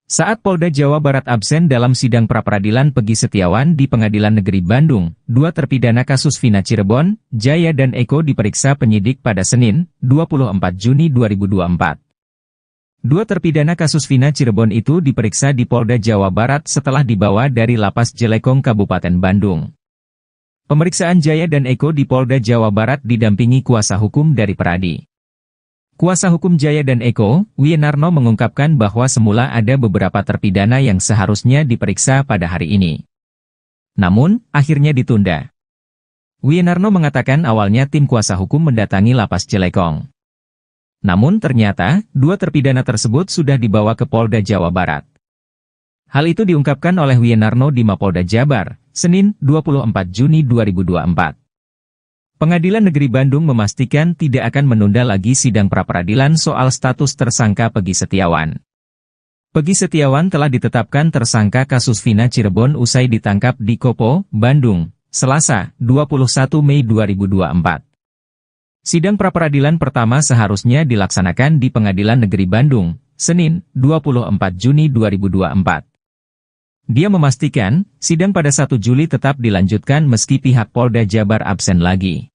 Saat Polda Jawa Barat absen dalam sidang pra-peradilan Peggy Setiawan di Pengadilan Negeri Bandung, dua terpidana kasus Vina Cirebon, Jaya dan Eko diperiksa penyidik pada Senin, 24 Juni 2024. Dua terpidana kasus Vina Cirebon itu diperiksa di Polda Jawa Barat setelah dibawa dari Lapas Jelekong Kabupaten Bandung. Pemeriksaan Jaya dan Eko di Polda Jawa Barat didampingi kuasa hukum dari Peradi. Kuasa hukum Jaya dan Eko, Wienarno mengungkapkan bahwa semula ada beberapa terpidana yang seharusnya diperiksa pada hari ini. Namun, akhirnya ditunda. Wienarno mengatakan awalnya tim kuasa hukum mendatangi Lapas Jelekong. Namun ternyata, dua terpidana tersebut sudah dibawa ke Polda Jawa Barat. Hal itu diungkapkan oleh Wienarno di Mapolda Jabar, Senin, 24 Juni 2024. Pengadilan Negeri Bandung memastikan tidak akan menunda lagi sidang pra-peradilan soal status tersangka Peggy Setiawan. Peggy Setiawan telah ditetapkan tersangka kasus Vina Cirebon usai ditangkap di Kopo, Bandung, Selasa, 21 Mei 2024. Sidang pra-peradilan pertama seharusnya dilaksanakan di Pengadilan Negeri Bandung, Senin, 24 Juni 2024. Dia memastikan, sidang pada 1 Juli tetap dilanjutkan meski pihak Polda Jabar absen lagi.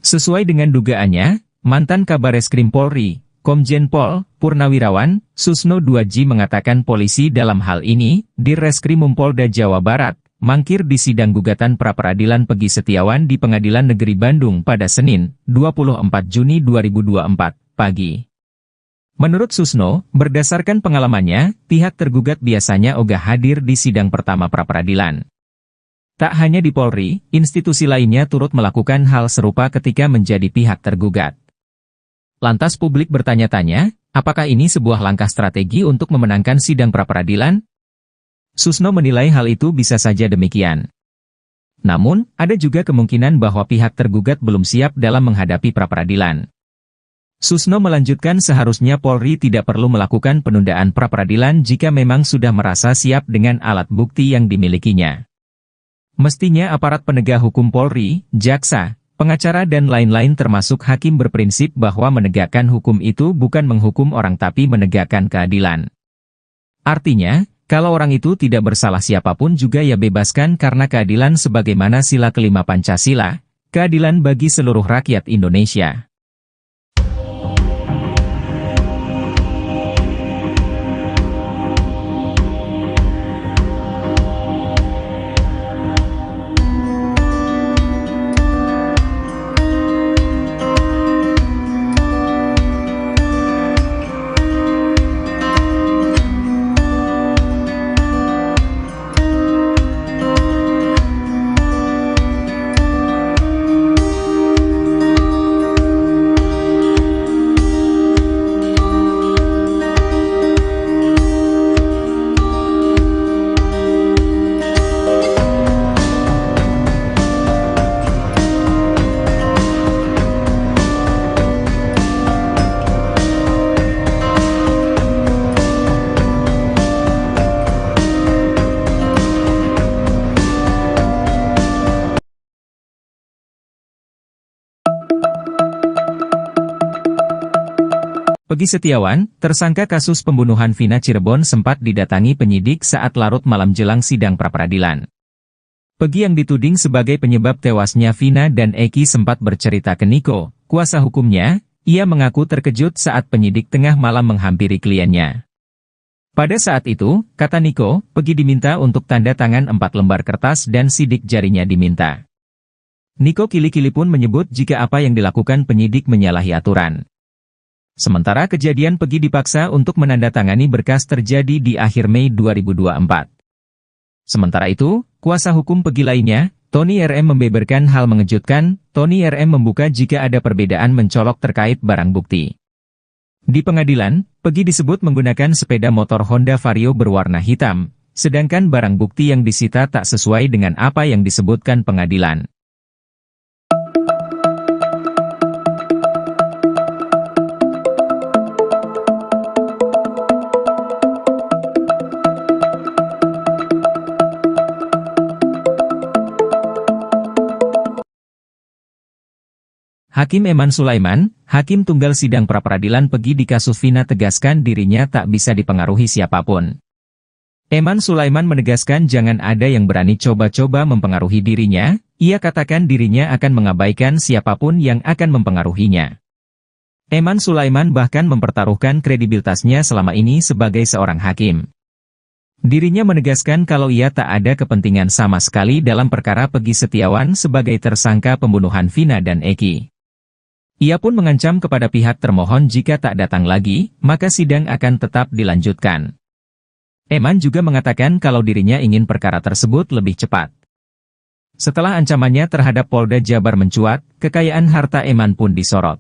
Sesuai dengan dugaannya, mantan Kabareskrim Polri, Komjen Pol Purnawirawan Susno 2J mengatakan polisi dalam hal ini, Dirreskrimum Polda Jawa Barat, mangkir di sidang gugatan pra-peradilan Peggy Setiawan di Pengadilan Negeri Bandung pada Senin, 24 Juni 2024, pagi. Menurut Susno, berdasarkan pengalamannya, pihak tergugat biasanya ogah hadir di sidang pertama pra-peradilan. Tak hanya di Polri, institusi lainnya turut melakukan hal serupa ketika menjadi pihak tergugat. Lantas publik bertanya-tanya, apakah ini sebuah langkah strategi untuk memenangkan sidang pra-peradilan? Susno menilai hal itu bisa saja demikian. Namun, ada juga kemungkinan bahwa pihak tergugat belum siap dalam menghadapi pra-peradilan. Susno melanjutkan seharusnya Polri tidak perlu melakukan penundaan pra-peradilan jika memang sudah merasa siap dengan alat bukti yang dimilikinya. Mestinya aparat penegak hukum Polri, jaksa, pengacara dan lain-lain termasuk hakim berprinsip bahwa menegakkan hukum itu bukan menghukum orang tapi menegakkan keadilan. Artinya, kalau orang itu tidak bersalah siapapun juga ya bebaskan karena keadilan sebagaimana sila kelima Pancasila, keadilan bagi seluruh rakyat Indonesia. Peggy Setiawan, tersangka kasus pembunuhan Vina Cirebon sempat didatangi penyidik saat larut malam jelang sidang pra-peradilan. Peggy yang dituding sebagai penyebab tewasnya Vina dan Eki sempat bercerita ke Niko, kuasa hukumnya. Ia mengaku terkejut saat penyidik tengah malam menghampiri kliennya. Pada saat itu, kata Niko, Peggy diminta untuk tanda tangan 4 lembar kertas dan sidik jarinya diminta. Niko Kili-Kili pun menyebut jika apa yang dilakukan penyidik menyalahi aturan. Sementara kejadian Peggy dipaksa untuk menandatangani berkas terjadi di akhir Mei 2024. Sementara itu, kuasa hukum Peggy lainnya, Tony RM membeberkan hal mengejutkan. Tony RM membuka jika ada perbedaan mencolok terkait barang bukti. Di pengadilan, Peggy disebut menggunakan sepeda motor Honda Vario berwarna hitam, sedangkan barang bukti yang disita tak sesuai dengan apa yang disebutkan pengadilan. Hakim Eman Sulaiman, Hakim Tunggal Sidang Pra-Peradilan Peggy di kasus Vina tegaskan dirinya tak bisa dipengaruhi siapapun. Eman Sulaiman menegaskan jangan ada yang berani coba-coba mempengaruhi dirinya, ia katakan dirinya akan mengabaikan siapapun yang akan mempengaruhinya. Eman Sulaiman bahkan mempertaruhkan kredibilitasnya selama ini sebagai seorang hakim. Dirinya menegaskan kalau ia tak ada kepentingan sama sekali dalam perkara Peggy Setiawan sebagai tersangka pembunuhan Vina dan Eki. Ia pun mengancam kepada pihak termohon jika tak datang lagi, maka sidang akan tetap dilanjutkan. Eman juga mengatakan kalau dirinya ingin perkara tersebut lebih cepat. Setelah ancamannya terhadap Polda Jabar mencuat, kekayaan harta Eman pun disorot.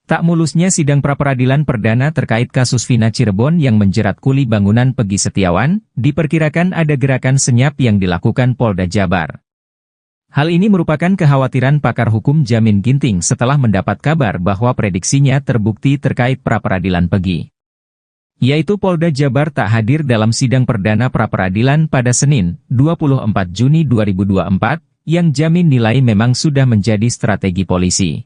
Tak mulusnya sidang pra-peradilan perdana terkait kasus Vina Cirebon yang menjerat kuli bangunan Peggy Setiawan, diperkirakan ada gerakan senyap yang dilakukan Polda Jabar. Hal ini merupakan kekhawatiran pakar hukum Jamin Ginting setelah mendapat kabar bahwa prediksinya terbukti terkait pra-peradilan Peggy. Yaitu Polda Jabar tak hadir dalam sidang perdana pra-peradilan pada Senin, 24 Juni 2024, yang Jamin nilai memang sudah menjadi strategi polisi.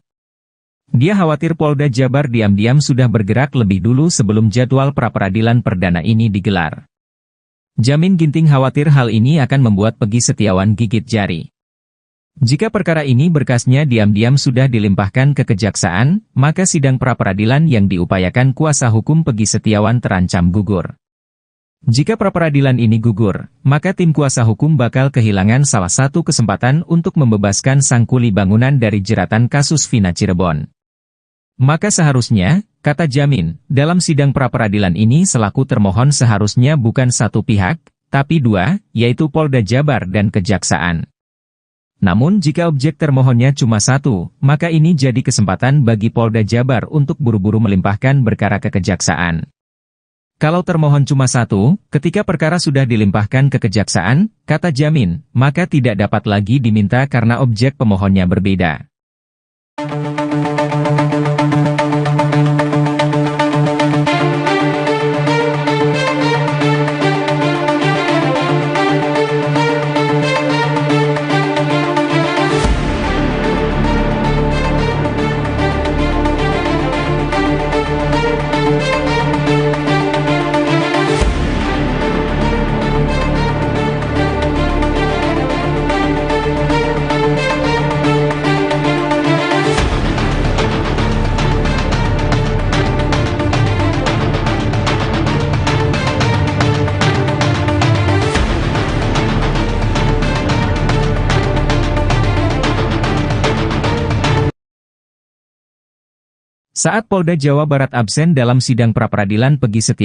Dia khawatir Polda Jabar diam-diam sudah bergerak lebih dulu sebelum jadwal pra-peradilan perdana ini digelar. Jamin Ginting khawatir hal ini akan membuat Peggy Setiawan gigit jari. Jika perkara ini berkasnya diam-diam sudah dilimpahkan ke kejaksaan, maka sidang pra-peradilan yang diupayakan kuasa hukum Peggy Setiawan terancam gugur. Jika pra-peradilan ini gugur, maka tim kuasa hukum bakal kehilangan salah satu kesempatan untuk membebaskan sang kuli bangunan dari jeratan kasus Vina Cirebon. Maka seharusnya, kata Jamin, dalam sidang pra-peradilan ini selaku termohon seharusnya bukan satu pihak, tapi dua, yaitu Polda Jabar dan Kejaksaan. Namun jika objek termohonnya cuma satu, maka ini jadi kesempatan bagi Polda Jabar untuk buru-buru melimpahkan perkara ke Kejaksaan. Kalau termohon cuma satu, ketika perkara sudah dilimpahkan ke Kejaksaan, kata Jamin, maka tidak dapat lagi diminta karena objek pemohonnya berbeda. Saat Polda Jawa Barat absen dalam sidang pra-peradilan Peggy Setiawan,